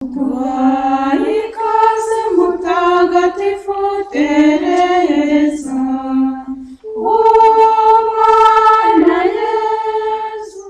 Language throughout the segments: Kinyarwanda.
Duhaye ikaze mutagatifu Tereza, umwana Yezu.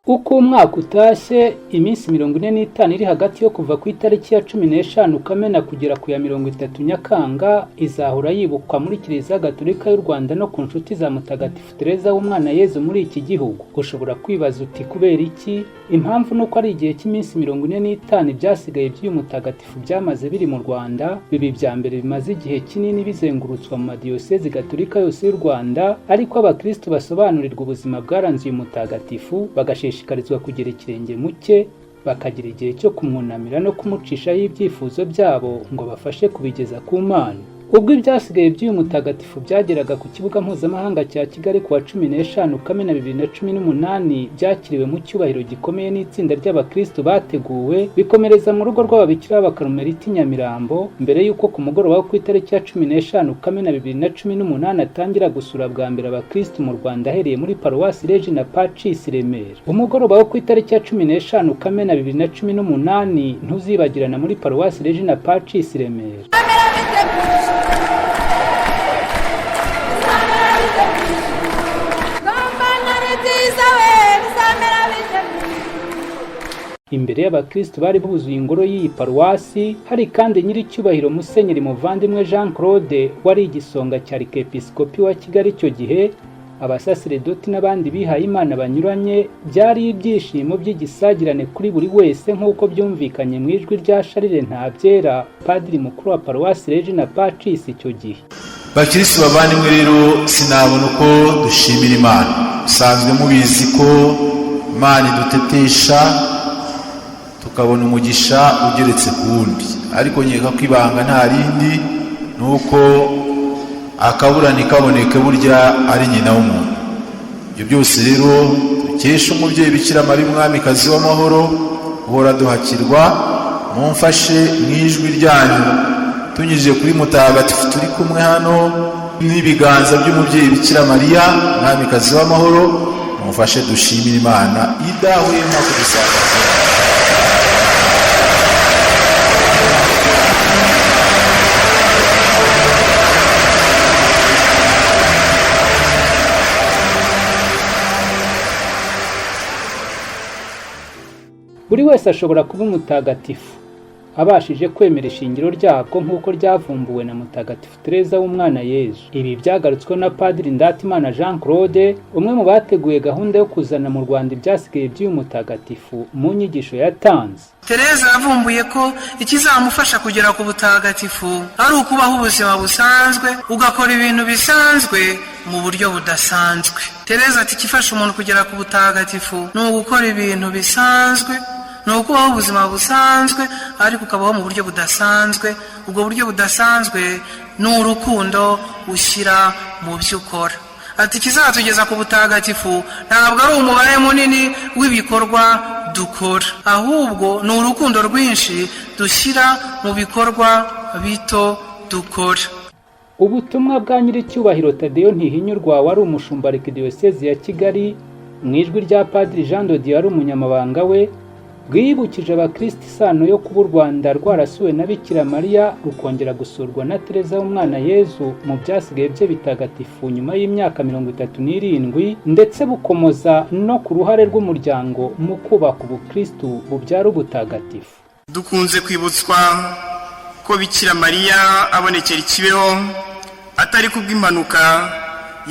Uko umwaka utashye, iminsi 45 iri hagati yo kuva ku itariki ya 15 Kamena kugera ku ya 30 Nyakanga izahora yibukwa muri Kiliziya Gatolika y'u Rwanda no ku nshuti za Mutagatifu Tereza w'umwana Yezu muri iki gihugu. Ushobora kwibaza uti kubera iki? Impamvu nuko ari igihe cy'iminsi 45 byasigaye by'uyu mutagatifu byamaze biri mu Rwanda, bibi bya mbere bimaze igihe kinini bizengurutswa mu madiyosezi Gatolika yose y'u Rwanda, ariko abakristo basobanurirwa ubuzima bwaranze uyu mutagatifu bagashishikarizwa kugira ikirenge muke, bakagira igihe cyo kumwunamira no kumucishaho ibyifuzo byabo ngo bafashe kubigeza ku Mana. Ubwo ibyasigaye by'uyu mutagatifu byageraga ku kibuga mpuzamahanga cya Kigali kuwa 15 Kamena 2018, byakiriwe mu cyubahiro gikomeye n'itsinda ry'abakristo bateguwe bikomereza mu rugo rw'ababikira b'Abakarmeliti Nyamirambo, mbere y'uko ku mugoroba wo ku itariki ya 15 Kamena 2018 atangira gusura bwa mbere abakristo mu Rwanda ahereye muri Paruwasi Regina Pacis Remera. Umugoroba wo ku itariki ya 15 Kamena 2018 ntuzibagirana muri Paruwasi Regina Pacis Remera. Imbere y'abakristo bari buzuye ingoro y'iyi paruwasi, hari kandi nyiricyubahiro Musenyeri Muvandimwe Jean Claude wari igisonga cya Arikepiskopi wa Kigali icyo gihe, abasaseredoti n'abandi bihaye Imana banyuranye. Byari ibyishimo by'igisagirane kuri buri wese nk'uko byumvikanye mu ijwi rya Charles Ntabyera, padiri mukuru wa Paruwasi Regina Pacis icyo gihe. Bakirisi bavandimwe rero, sinabona uko dushimira Imana. Usanzwe mubizi ko Imana idutetesha tukabona umugisha ugeretse ku wundi, ariko nkeka ko ibanga nta rindi nuko akabura ntikaboneke burya ari nyina w'umuntu. Ibyo byose rero dukesha umubyeyi Bikira Mariya umwamikazi w'amahoro uhora duhakirwa. Mumfashe mu ijwi ryanyu tunyujije kuri mutagatifu turi kumwe hano n'ibiganza by'umubyeyi Bikira Mariya umwamikazi w'amahoro, mumfashe dushimira Imana idahwema kudusakaza. Buri wese ashobora kuba umutagatifu abashije kwemera ishingiro ryabwo nk'uko ryavumbuwe na Mutagatifu Tereza w'umwana Yezu. Ibi byagarutswe na Padiri Ndatimana Jean Claude, umwe mu bateguye gahunda yo kuzana mu Rwanda ibyasigaye by'uyu mutagatifu mu nyigisho yatanze. Tereza yavumbuye ko ikizamufasha kugera ku butagatifu ari ukubaho ubuzima busanzwe, ugakora ibintu bisanzwe mu buryo budasanzwe. Tereza ati ikifasha umuntu kugera ku butagatifu ni ugukora ibintu bisanzwe, ni ukubaho ubuzima busanzwe ariko ukabaho mu buryo budasanzwe. Ubwo buryo budasanzwe ni urukundo ushyira mu byo ukora. Ati ikizatugeza ku butagatifu ntabwo ari umubare munini w'ibikorwa dukora, ahubwo ni urukundo rwinshi dushyira mu bikorwa bito dukora. Ubutumwa bwa nyiricyubahiro Tadeyo Ntihinyurwa wari umushumba Arikidiyosezi ya Kigali mu ijwi rya Padiri Jean de Dieu wari umunyamabanga we, bwibukije abakristo isano yo kuba u Rwanda rwarasuwe na Bikira Mariya rukongera gusurwa na Tereza w'umwana Yezu mu byasigaye bye bitagatifu nyuma y'imyaka 37, ndetse bukomoza no ku ruhare rw'umuryango mu kubaka ubukristo bubyara ubutagatifu. Dukunze kwibutswa ko Bikira Mariya abonekera Kibeho atari kubw'impanuka.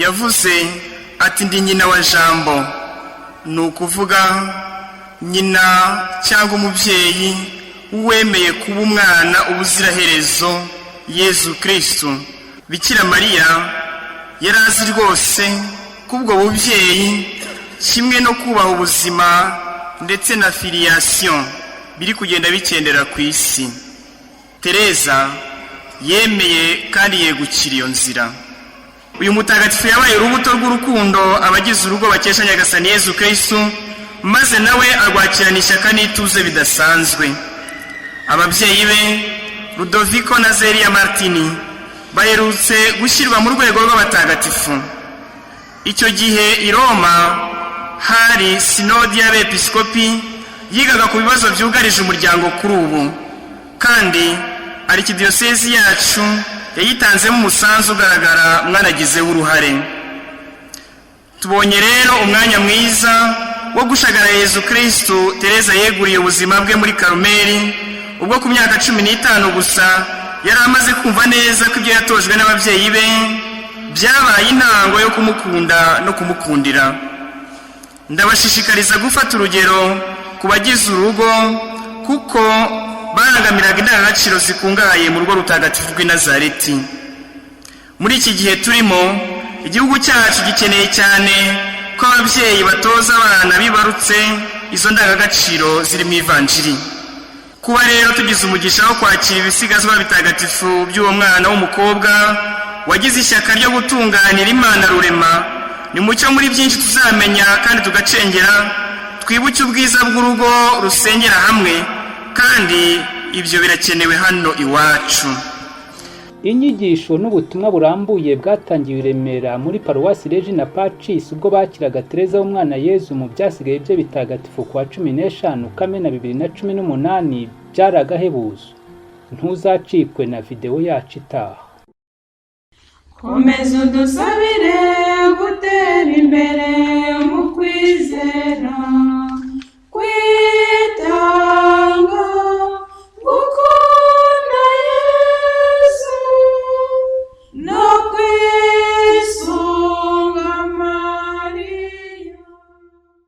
Yavuze ati ndi nyina wa Jambo, ni ukuvuga nyina cyangwa umubyeyi wemeye kuba umwana ubuziraherezo Yezu Kristo. Bikira Mariya yari azi rwose kubwo bubyeyi kimwe no kubaha ubuzima ndetse na filiation biri kugenda bikendera ku isi. Tereza yemeye kandi yegukira iyo nzira. Uyu mutagatifu yabaye urubuto rw'urukundo abagize urugo bakesha Nyagasani Yezu Kristo, maze nawe arwakirana ishyaka n'ituze bidasanzwe. Ababyeyi be Ludovico na Zeria Martini baherutse gushyirwa mu rwego rw'abatagatifu. Icyo gihe i Roma hari sinodi y'abepiskopi yigaga ku bibazo byugarije umuryango kuri ubu, kandi arikidiyosezi yacu yayitanzemo umusanzu ugaragara mwanagizeho uruhare. Tubonye rero umwanya mwiza wo gushagara Yezu Kristo Tereza yeguriye ubuzima bwe muri Karumeli, ubwo ku myaka 15 gusa yari amaze kumva neza ko ibyo yatojwe n'ababyeyi be byabaye intango yo kumukunda no kumukundira. Ndabashishikariza gufata urugero ku bagize urugo, kuko barangamiraga indangagaciro zikungahaye mu rugo rutagatifu rw'i Nazareti. Muri iki gihe turimo, igihugu cyacu gikeneye cyane ko ababyeyi batoza abana bibarutse izo ndangagaciro ziri mu ivanjiri. Kuba rero tugize umugisha wo kwakira ibisigazwa bitagatifu by'uwo mwana w'umukobwa wagize ishyaka ryo gutunganira Imana rurema, ni mucyo muri byinshi tuzamenya kandi tugacengera, twibuke ubwiza bw'urugo rusengera hamwe, kandi ibyo birakenewe hano iwacu. Inyigisho n'ubutumwa burambuye bwatangiwe i Remera muri Paruwasi Regina Pacis ubwo bakiraga Tereza w'umwana Yezu mu byasigaye bye bitagatifu kwa 15 Kamena 2018 byaragahebuzo. Ntuzacikwe na video yacu itaha. Komeza udusabire gutera imbere mu kwizera.